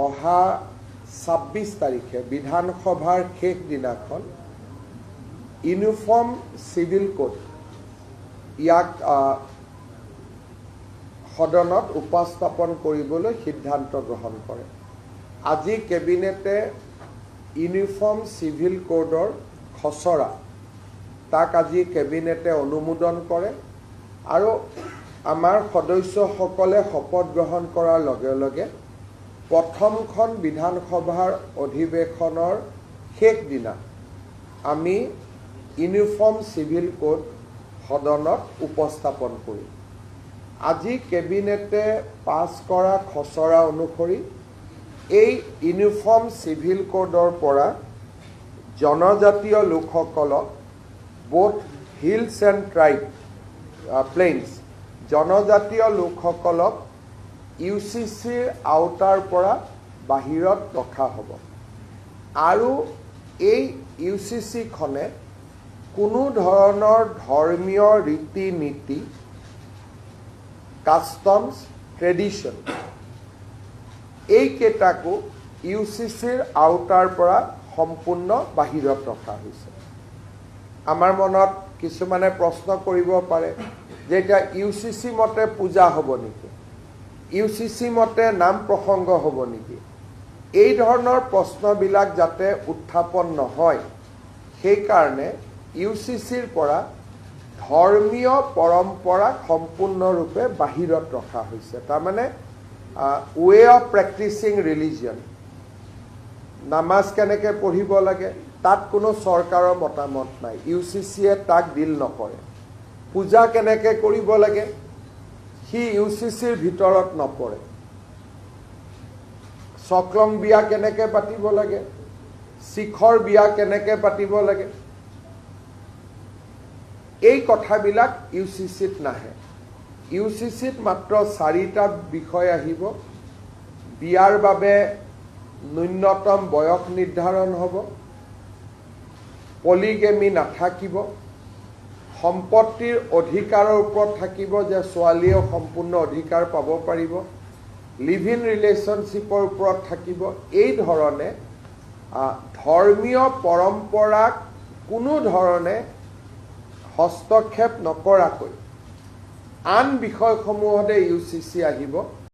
অহা 26 তাৰিখে বিধানসভাৰ শেষ দিনাখন ইউনিফৰ্ম সিভিল কোড ইয়াক সদনত উপস্থাপন কৰিবলৈ সিদ্ধান্ত গ্ৰহণ কৰে। আজি কেবিনেটে ইউনিফৰ্ম সিভিল কোডৰ খচৰা তাক আজি কেবিনেটে অনুমোদন কৰে আৰু আমাৰ সদস্যসকলে শপত গ্ৰহণ কৰাৰ লগে লগে প্ৰথমখন বিধানসভাৰ অধিৱেশনৰ শেষ দিনা আমি ইউনিফৰ্ম সিভিল কোড সদনত উপস্থাপন কৰিম। আজি কেবিনেটে পাছ কৰা খচৰা অনুসৰি এই ইউনিফৰ্ম সিভিল কোডৰ পৰা জনজাতীয় লোকসকলক both hills and tribe plains জনজাতীয় লোকসকলক ইউচিচিৰ আওতাৰ পৰা বাহিৰত ৰখা হ'ব আৰু এই ইউচিচিখনে কোনো ধৰণৰ ধৰ্মীয় ৰীতি নীতি কাষ্টমছ ট্ৰেডিশ্যন এইকেইটাকো ইউচিচিৰ আওতাৰ পৰা সম্পূৰ্ণ বাহিৰত ৰখা হৈছে। আমাৰ মনত কিছুমানে প্ৰশ্ন কৰিব পাৰে যে এতিয়া ইউচিচি মতে পূজা হ'ব নেকি, ইউচিচি মতে নাম প্ৰসংগ হ'ব নেকি, এই ধৰণৰ প্ৰশ্নবিলাক যাতে উত্থাপন নহয় সেইকাৰণে ইউচিচিৰ পৰা ধৰ্মীয় পৰম্পৰাক সম্পূৰ্ণৰূপে বাহিৰত ৰখা হৈছে। তাৰমানে ৱে অফ প্ৰেক্টিচিং ৰিলিজিয়ন, নামাজ কেনেকৈ পঢ়িব লাগে তাত কোনো চৰকাৰৰ মতামত নাই, ইউচিচিয়ে তাক ডিল নকৰে। পূজা কেনেকৈ কৰিব লাগে সি ইউচিচিৰ ভিতৰত নপৰে। চক্ৰং বিয়া কেনেকৈ পাতিব লাগে, শিখৰ বিয়া কেনেকৈ পাতিব লাগে, এই কথাবিলাক ইউচিচিত নাহে। ইউচিচিত মাত্ৰ 4টা বিষয় আহিব। বিয়াৰ বাবে ন্যূনতম বয়স নিৰ্ধাৰণ হ'ব, পলিগেমি নাথাকিব, সম্পত্তিৰ অধিকাৰৰ ওপৰত থাকিব যে ছোৱালীয়েও সম্পূৰ্ণ অধিকাৰ পাব পাৰিব, লিভ ইন ৰিলেশ্যনশ্বিপৰ ওপৰত থাকিব। এই ধৰণে ধৰ্মীয় পৰম্পৰাক কোনো ধৰণে হস্তক্ষেপ নকৰাকৈ আন বিষয়সমূহতে ইউচিচি আহিব।